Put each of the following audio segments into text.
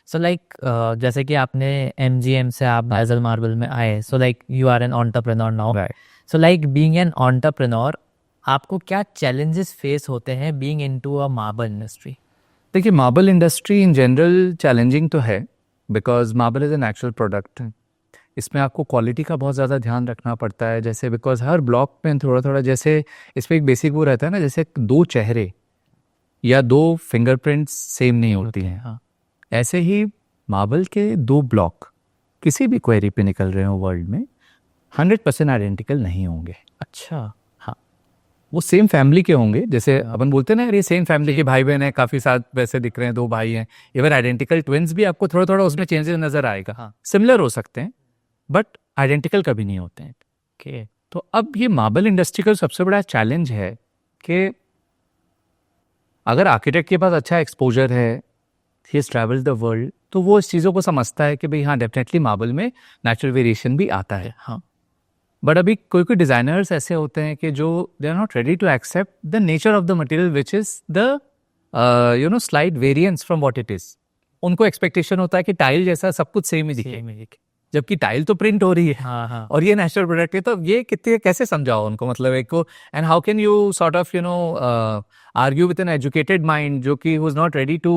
सो like जैसे कि आपने MGM से आप बेजल मार्बल में आए, so like you are an entrepreneur now, so like being an entrepreneur आपको क्या चैलेंजेस फेस होते हैं being into a marble industry? देखिए, marble industry in general challenging तो है, because marble is a natural product. इसमें आपको क्वालिटी का बहुत ज़्यादा ध्यान रखना पड़ता है, जैसे बिकॉज हर ब्लॉक में थोड़ा थोड़ा, जैसे इस पर एक बेसिक वो रहता है ना, जैसे दो चेहरे या दो फिंगरप्रिंट्स सेम नहीं होती हैं। हाँ, ऐसे ही मार्बल के दो ब्लॉक किसी भी क्वेरी पे निकल रहे हो वर्ल्ड में 100% आइडेंटिकल नहीं होंगे। अच्छा, वो सेम फैमिली के होंगे, जैसे अपन बोलते हैं ना, ये सेम फैमिली के भाई बहन है, काफ़ी साथ वैसे दिख रहे हैं, दो भाई हैं, इवन आइडेंटिकल ट्विंस भी आपको थोड़ा थोड़ा उसमें चेंजेस नज़र आएगा। हाँ, सिमिलर हो सकते हैं बट आइडेंटिकल कभी नहीं होते हैं। ओके, तो अब ये मार्बल इंडस्ट्री का सबसे बड़ा चैलेंज है कि अगर आर्किटेक्ट के पास अच्छा एक्सपोजर है, he has travelled the world, तो वो इस चीज़ों को समझता है कि भाई हाँ, डेफिनेटली मार्बल में नेचुरल वेरिएशन भी आता है। हाँ, बट अभी कोई कोई डिज़ाइनर्स ऐसे होते हैं कि जो they are not ready to accept the nature of the material which is the slight variance from what it is. उनको एक्सपेक्टेशन होता है कि टाइल जैसा सब कुछ सेम ही दिखे, जबकि टाइल तो प्रिंट हो रही है। हाँ, और ये नेचुरल प्रोडक्ट है, तो ये कितने कैसे समझाओ उनको, मतलब एक को, and how can you sort of argue with an educated mind जो कि was not ready to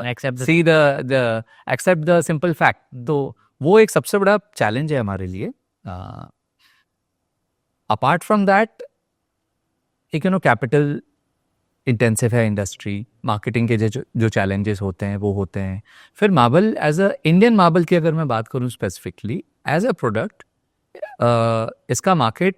Accept the- see the accept the simple fact. तो वो एक सबसे बड़ा चैलेंज है हमारे लिए। अपार्ट फ्रॉम दैट, एक कैपिटल इंटेंसिव है इंडस्ट्री, मार्केटिंग के जो चैलेंजेस होते हैं वो होते हैं। फिर marble as a Indian marble की अगर मैं बात करूं स्पेसिफिकली एज अ प्रोडक्ट, इसका मार्केट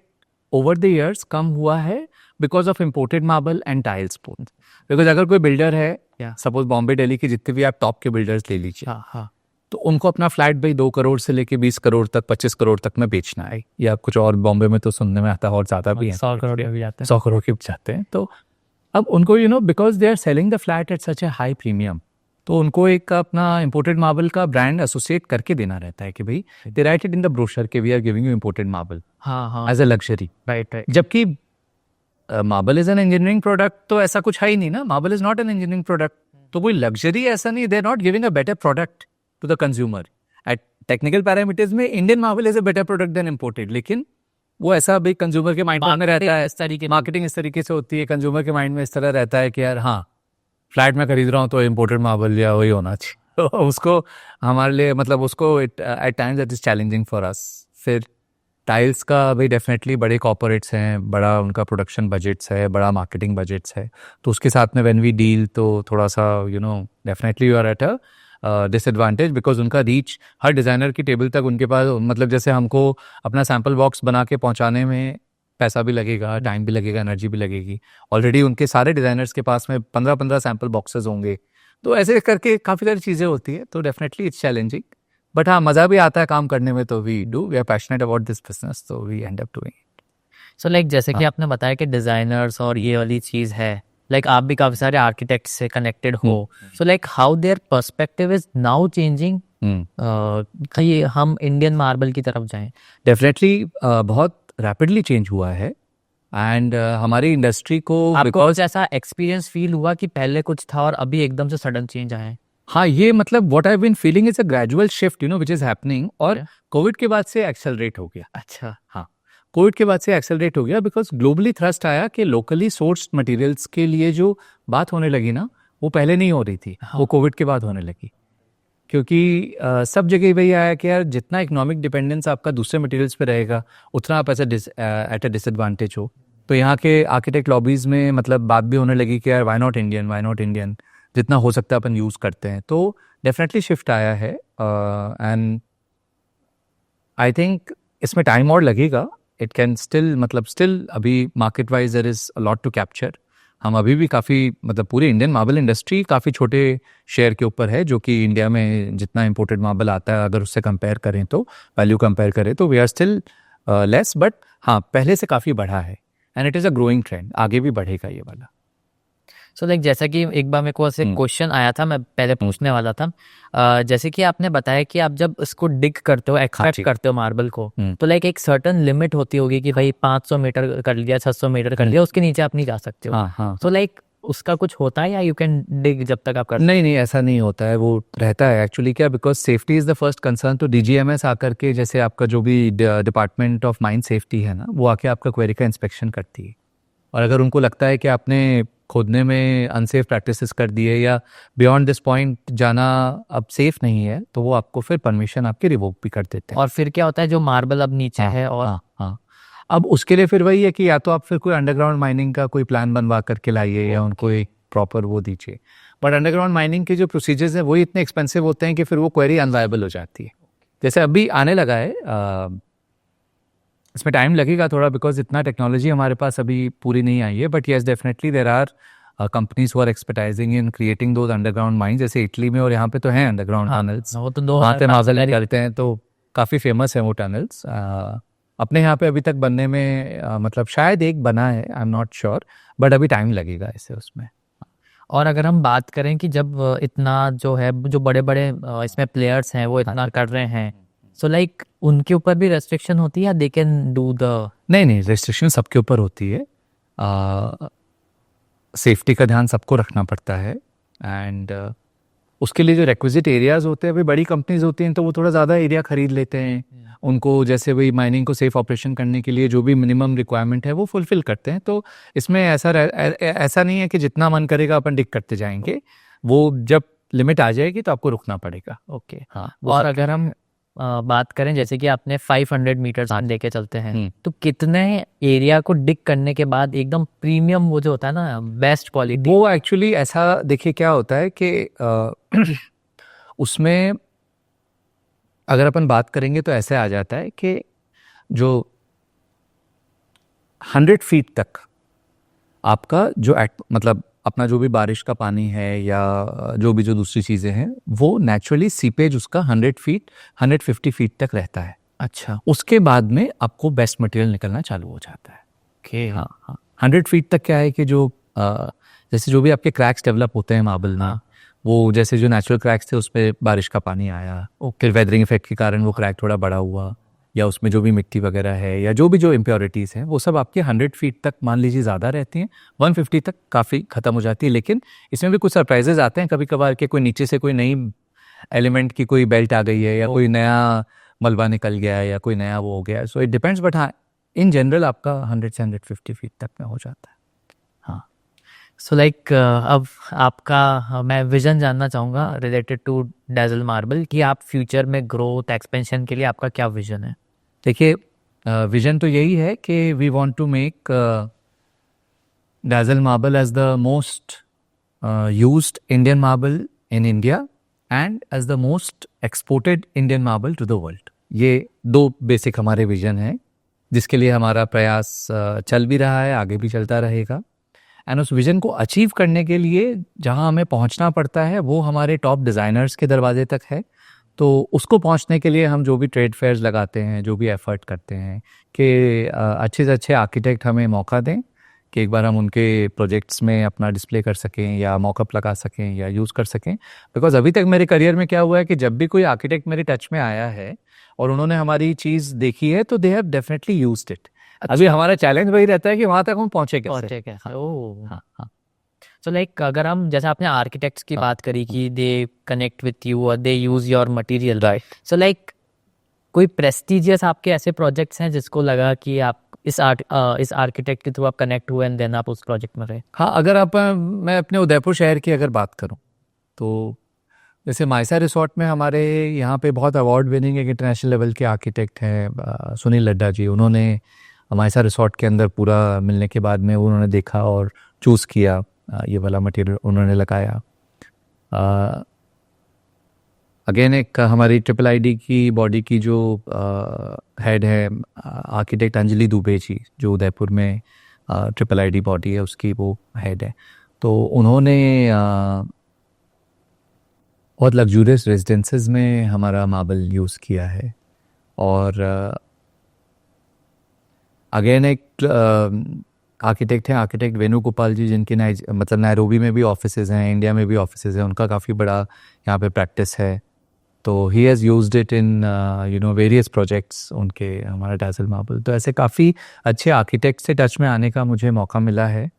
ओवर द ईयर्स कम हुआ है because of imported marble and tiles both. Because अगर कोई बिल्डर है, सपोज बॉम्बे दिल्ली की जितने भी आप टॉप के बिल्डर्स ले लीजिए, हाँ, तो उनको अपना फ्लैट भाई 2 करोड़ से लेके 20 करोड़ तक, 25 करोड़ तक में बेचना है, या कुछ और बॉम्बे में तो सुनने में आता है और ज़्यादा भी है, 100 करोड़ भी जाते हैं। 100 करोड़ के जाते हैं। तो अब उनको because they are selling the flat at such a high premium, तो उनको एक अपना इम्पोर्टेड मार्बल का ब्रांड एसोसिएट करके देना रहता है कि भाई they write it in the brochure के we are giving you imported marble हाँ, एज अ लग्जरी। राइट, जबकि marble is an engineering product, तो ऐसा कुछ है ही नहीं ना, marble is not an engineering product, तो कोई लग्जरी ऐसा नहीं, they are not giving a better product to the consumer. At technical parameters में Indian marble is a better product than imported, लेकिन वो ऐसा भी कंज्यूमर के माइंड में रहता है, इस तरीके मार्केटिंग इस तरीके से होती है, कंज्यूमर के माइंड में इस तरह रहता है कि यार हाँ, फ्लैट में खरीद रहा हूँ तो इम्पोर्टेड मार्बल या वही होना चाहिए। तो उसको हमारे लिए, मतलब उसको at times that is challenging for us. फिर टाइल्स का भाई डेफिनेटली बड़े कॉर्पोरेट्स हैं, बड़ा उनका प्रोडक्शन बजट्स है, बड़ा मार्केटिंग बजट्स है, तो उसके साथ में व्हेन वी डील तो थोड़ा सा definitely you are at a disadvantage, because उनका रीच हर डिज़ाइनर की टेबल तक उनके पास, मतलब जैसे हमको अपना सैम्पल बॉक्स बना के पहुंचाने में पैसा भी लगेगा, टाइम भी लगेगा, एनर्जी भी लगेगी। ऑलरेडी उनके सारे डिज़ाइनर्स के पास में 15-15 सैम्पल बॉक्सेस होंगे, तो ऐसे करके काफ़ी सारी चीज़ें होती है। तो डेफिनेटली इट्स चैलेंजिंग, बट हाँ, मज़ा भी आता है काम करने में, तो we are passionate about this business, तो we end up doing. So like जैसे कि आपने बताया कि डिज़ाइनर्स और ये वाली चीज़ है, लाइक आप भी काफ़ी सारे आर्किटेक्ट्स से कनेक्टेड हो, so like how their perspective is now changing कि हम इंडियन मार्बल की तरफ जाएं? डेफिनेटली बहुत रैपिडली चेंज हुआ है, एंड हमारी इंडस्ट्री को आपको कुछ ऐसा एक्सपीरियंस फील हुआ कि पहले कुछ था और अभी एकदम से सडन चेंज आए? हाँ, ये मतलब what I been feeling is a gradual shift which is happening, और कोविड के बाद से एक्सेलरेट हो गया। अच्छा, हाँ, कोविड के बाद से एक्सेलरेट हो गया बिकॉज ग्लोबली थ्रस्ट आया कि लोकली सोर्स्ड मटेरियल्स के लिए जो बात होने लगी ना, वो पहले नहीं हो रही थी, वो कोविड के बाद होने लगी। क्योंकि सब जगह वही आया कि यार जितना इकोनॉमिक डिपेंडेंस आपका दूसरे मटेरियल्स पे रहेगा, उतना आप ऐसा एट अ डिसएडवांटेज हो। तो यहाँ के आर्किटेक्ट लॉबीज में मतलब बात भी होने लगी कि यार वाई नॉट इंडियन, जितना हो सकता है अपन यूज़ करते हैं। तो डेफिनेटली शिफ्ट आया है, एंड आई थिंक इसमें टाइम और लगेगा। इट कैन स्टिल अभी market wise there is a lot to capture. हम अभी भी काफ़ी, मतलब पूरी इंडियन मार्बल इंडस्ट्री काफ़ी छोटे शेयर के ऊपर है, जो कि इंडिया में जितना इंपोर्टेड मार्बल आता है अगर उससे कंपेयर करें, तो वैल्यू कंपेयर करें, तो we are still less, but हाँ, पहले से काफ़ी बढ़ा है, and it is a growing trend, आगे भी बढ़ेगा ये वाला। सो लाइक जैसा कि एक बार मेरे को ऐसे क्वेश्चन आया था, मैं पहले पूछने वाला था, जैसे कि आपने बताया कि आप जब इसको डिग करते हो, एक्सट्रैक्ट करते हो मार्बल को, तो लाइक एक सर्टन लिमिट होती होगी कि भाई 500 मीटर कर लिया, 600 मीटर कर लिया, उसके नीचे आप नहीं जा सकते हो। हाँ। सो लाइक उसका कुछ होता है या यू कैन डिग जब तक आप कर नहीं नहीं, ऐसा नहीं होता है, वो रहता है एक्चुअली। क्या, because safety is the first concern. तो DGMS आकर के, जैसे आपका जो भी डिपार्टमेंट ऑफ माइन सेफ्टी है ना, वो आके आपका क्वेरी का इंस्पेक्शन करती है, और अगर उनको लगता है कि आपने खोदने में अनसेफ प्रैक्टिसेस कर दिए या बियॉन्ड दिस पॉइंट जाना अब सेफ नहीं है, तो वो आपको फिर परमिशन आपकी रिवोक भी कर देते हैं। और फिर क्या होता है जो मार्बल अब नीचे है और हाँ, अब उसके लिए फिर वही है कि या तो आप फिर कोई अंडरग्राउंड माइनिंग का कोई प्लान बनवा करके लाइए या उनको एक प्रॉपर वो दीजिए। बट अंडरग्राउंड माइनिंग के जो प्रोसीजर्स हैं वही इतने एक्सपेंसिव होते हैं कि फिर वो क्वेरी अनवायबल हो जाती है। जैसे अभी आने लगा है, इसमें टाइम लगेगा थोड़ा, बिकॉज इतना टेक्नोलॉजी हमारे पास अभी पूरी नहीं आई है। But yes, definitely there are companies who are expertising in creating those underground mines. जैसे इटली में और यहाँ पे तो हैं अंडरग्राउंड टनल्स, वो तो वहाँ पे मार्बल निकलते हैं, तो काफ़ी फेमस है वो टनल्स। अपने यहाँ पे अभी तक बनने में मतलब शायद एक बना है, I am not sure, but अभी टाइम लगेगा इसे उसमें। और अगर हम बात करें कि जब इतना जो है, जो बड़े बड़े इसमें प्लेयर्स हैं वो इतना कर रहे हैं, सो लाइक उनके ऊपर भी रेस्ट्रिक्शन होती है या दे कैन डू द? नहीं, रेस्ट्रिक्शन सबके ऊपर होती है। सेफ्टी का ध्यान सबको रखना पड़ता है, एंड उसके लिए जो रिक्विजिट एरियाज होते हैं, अभी बड़ी कंपनीज होती हैं तो वो थोड़ा ज़्यादा एरिया खरीद लेते हैं। उनको जैसे वही माइनिंग को सेफ ऑपरेशन करने के लिए जो भी मिनिमम रिक्वायरमेंट है वो फुलफिल करते हैं। तो इसमें ऐसा नहीं है कि जितना मन करेगा अपन डिग करते जाएंगे, वो जब लिमिट आ जाएगी तो आपको रुकना पड़ेगा। ओके, हाँ। और अगर हम बात करें, जैसे कि आपने 500 मीटर्स लेके चलते हैं, तो कितने एरिया को डिग करने के बाद एकदम प्रीमियम वो जो होता है ना, बेस्ट क्वालिटी, वो एक्चुअली ऐसा, देखिए क्या होता है कि उसमें अगर अपन बात करेंगे तो ऐसे आ जाता है कि जो 100 फीट तक आपका जो मतलब अपना जो भी बारिश का पानी है या जो भी जो दूसरी चीज़ें हैं, वो नेचुरली सीपेज उसका 150 फीट तक रहता है। अच्छा, उसके बाद में आपको बेस्ट मटेरियल निकलना चालू हो जाता है। ओके, हाँ, 100 फीट तक क्या है कि जो जैसे जो भी आपके क्रैक्स डेवलप होते हैं मार्बल में, वो जैसे जो नेचुरल क्रैक्स थे उस पर बारिश का पानी आया, फिर वेदरिंग इफेक्ट के कारण वो क्रैक थोड़ा बड़ा हुआ, या उसमें जो भी मिट्टी वगैरह है या जो भी जो इम्प्योरिटीज़ हैं, वो सब आपके 100 फीट तक मान लीजिए ज़्यादा रहती हैं, 150 तक काफ़ी ख़त्म हो जाती है। लेकिन इसमें भी कुछ सरप्राइजेज आते हैं कभी कभार के, कोई नीचे से कोई नई एलिमेंट की कोई बेल्ट आ गई है या कोई नया मलबा निकल गया है या कोई नया वो हो गया है। सो इट डिपेंड्स, बट हाँ, इन जनरल आपका 100 से 150 फीट तक में हो जाता है। हाँ, सो लाइक अब आपका मैं विजन जानना चाहूँगा रिलेटेड टू डेज़ल मार्बल, कि आप फ्यूचर में ग्रोथ एक्सपेंशन के लिए आपका क्या विजन है? देखिए, विजन तो यही है कि we want to make dazzle marble as the most used Indian marble in India and as the most exported Indian marble to the world. ये दो बेसिक हमारे विजन हैं, जिसके लिए हमारा प्रयास चल भी रहा है, आगे भी चलता रहेगा। एंड उस विज़न को अचीव करने के लिए जहाँ हमें पहुँचना पड़ता है वो हमारे टॉप डिज़ाइनर्स के दरवाजे तक है। तो उसको पहुँचने के लिए हम जो भी ट्रेड फेयर्स लगाते हैं, जो भी एफर्ट करते हैं कि अच्छे से अच्छे आर्किटेक्ट हमें मौका दें कि एक बार हम उनके प्रोजेक्ट्स में अपना डिस्प्ले कर सकें या मॉकअप लगा सकें या यूज़ कर सकें। बिकॉज अभी तक मेरे करियर में क्या हुआ है कि जब भी कोई आर्किटेक्ट मेरे टच में आया है और उन्होंने हमारी चीज़ देखी है, तो they have definitely used it. अभी हमारा चैलेंज वही रहता है कि वहाँ तक हम पहुँचे कैसे। हाँ। सो लाइक अगर हम, जैसे आपने आर्किटेक्ट्स की बात करी कि दे कनेक्ट विथ यू और they use your material, right? So like कोई प्रेस्टिजियस आपके ऐसे प्रोजेक्ट्स हैं जिसको लगा कि आप इस आर्किटेक्ट के थ्रू आप कनेक्ट हुए एंड देन आप उस प्रोजेक्ट में रहे? हाँ, अगर मैं अपने उदयपुर शहर की अगर बात करूँ तो जैसे मायसा रिसोर्ट में हमारे यहाँ पे बहुत अवार्ड विनिंग एक इंटरनेशनल लेवल के आर्किटेक्ट हैं, सुनील लड्डा जी। उन्होंने मायसा रिसोर्ट के अंदर पूरा मिलने के बाद में उन्होंने देखा और चूज़ किया, ये वाला मटेरियल उन्होंने लगाया। अगेन एक हमारी IIID की बॉडी की जो हेड है आर्किटेक्ट अंजलि दुबे जी, जो उदयपुर में IIID बॉडी है उसकी वो हेड है। तो उन्होंने बहुत लग्जूरियस रेजिडेंसेस में हमारा मार्बल यूज़ किया है। और अगेन एक आर्किटेक्ट हैं, आर्किटेक्ट वेणुगोपाल जी, जिनके मतलब नैरोबी में भी ऑफिसेज हैं, इंडिया में भी ऑफिसेज हैं, उनका काफ़ी बड़ा यहाँ पे प्रैक्टिस है। तो he has used it in various projects उनके, हमारा डेज़ल मार्बल। तो ऐसे काफ़ी अच्छे आर्किटेक्ट से टच में आने का मुझे मौका मिला है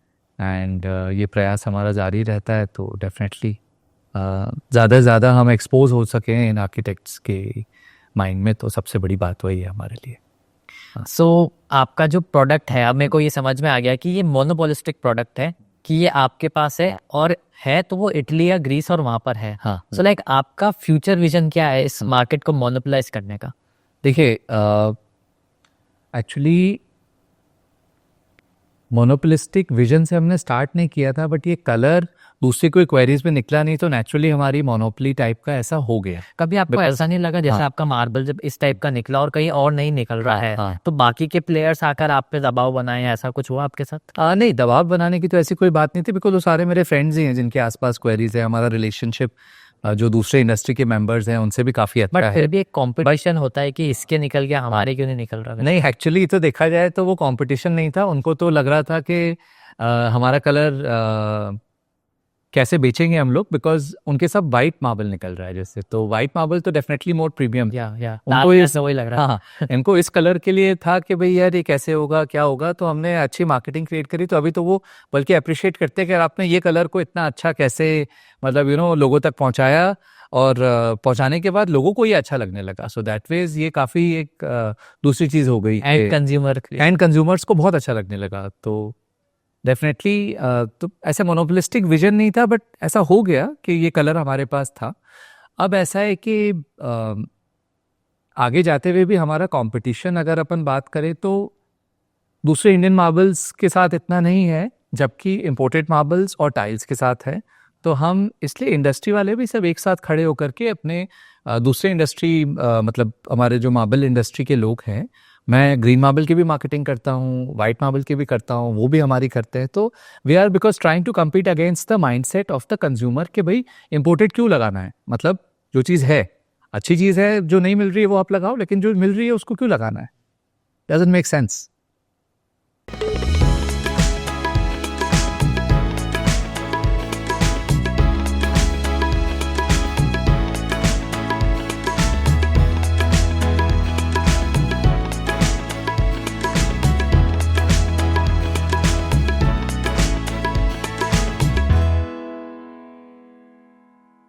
एंड ये प्रयास हमारा जारी रहता है, तो डेफिनेटली ज़्यादा से ज़्यादा हम एक्सपोज हो सकें इन आर्किटेक्ट्स के माइंड में, तो सबसे बड़ी बात वही है हमारे लिए। सो आपका जो प्रोडक्ट है, अब मेरे को ये समझ में आ गया कि ये मोनोपोलिस्टिक प्रोडक्ट है, कि ये आपके पास है और है तो वो इटली या ग्रीस और वहाँ पर है। हाँ। सो लाइक आपका फ्यूचर विजन क्या है इस मार्केट को मोनोपोलाइज करने का? देखिए, एक्चुअली मोनोपोलिस्टिक विजन से हमने स्टार्ट नहीं किया था, बट ये कलर दूसरी कोई क्वेरीज में निकला नहीं, तो नेचुरली हमारी मोनोपोली टाइप का ऐसा हो गया। कभी आपको ऐसा नहीं लगा जैसे हाँ। आपका मार्बल जब इस टाइप का निकला और कहीं और नहीं निकल रहा है, हाँ। तो बाकी के प्लेयर्स आकर आप पे दबाव बनाए, ऐसा कुछ हुआ आपके साथ? नहीं, दबाव बनाने की तो ऐसी कोई बात नहीं थी, बिकॉज वो सारे मेरे फ्रेंड्स ही हैं जिनके आसपास क्वेरीज है। हमारा रिलेशनशिप जो दूसरे इंडस्ट्री के मेंबर्स हैं उनसे भी काफ़ी अच्छा बट है। फिर भी एक कंपटीशन होता है कि इसके निकल गया, हमारे क्यों नहीं निकल रहा? नहीं, एक्चुअली तो देखा जाए तो वो कंपटीशन नहीं था, उनको तो लग रहा था कि हमारा कलर कैसे बेचेंगे हम लोग, बिकॉज उनके सब वाइट मार्बल निकल रहा है जैसे, तो वाइट मार्बल तो डेफिनेटली मोर प्रीमियम। उनको वही लग रहा है। हाँ, इनको इस कलर के लिए था कि भाई यार ये कैसे होगा, क्या होगा, तो हमने अच्छी मार्केटिंग क्रिएट करी, तो अभी तो वो बल्कि अप्रिशिएट करते हैं कि आपने ये कलर को इतना अच्छा कैसे मतलब लोगों तक पहुंचाया, और पहुंचाने के बाद लोगों को ये अच्छा लगने लगा। सो दैट वेज ये काफ़ी एक दूसरी चीज़ हो गई, एंड कंज्यूमर्स को बहुत अच्छा लगने लगा। तो डेफिनेटली तो ऐसे मोनोपोलिस्टिक विजन नहीं था, बट ऐसा हो गया कि ये कलर हमारे पास था। अब ऐसा है कि आगे जाते हुए भी हमारा कंपटीशन अगर अपन बात करें तो दूसरे इंडियन मार्बल्स के साथ इतना नहीं है, जबकि इंपोर्टेड मार्बल्स और टाइल्स के साथ है। तो हम इसलिए इंडस्ट्री वाले भी सब एक साथ खड़े होकर के अपने दूसरे इंडस्ट्री मतलब हमारे जो मार्बल इंडस्ट्री के लोग हैं, मैं ग्रीन मार्बल की भी मार्केटिंग करता हूँ, वाइट मार्बल की भी करता हूँ, वो भी हमारी करते हैं। तो we are because trying to compete against the mindset of the consumer कि भाई इंपोर्टेड क्यों लगाना है, मतलब जो चीज़ है अच्छी चीज़ है, जो नहीं मिल रही है वो आप लगाओ, लेकिन जो मिल रही है उसको क्यों लगाना है, डजंट मेक सेंस।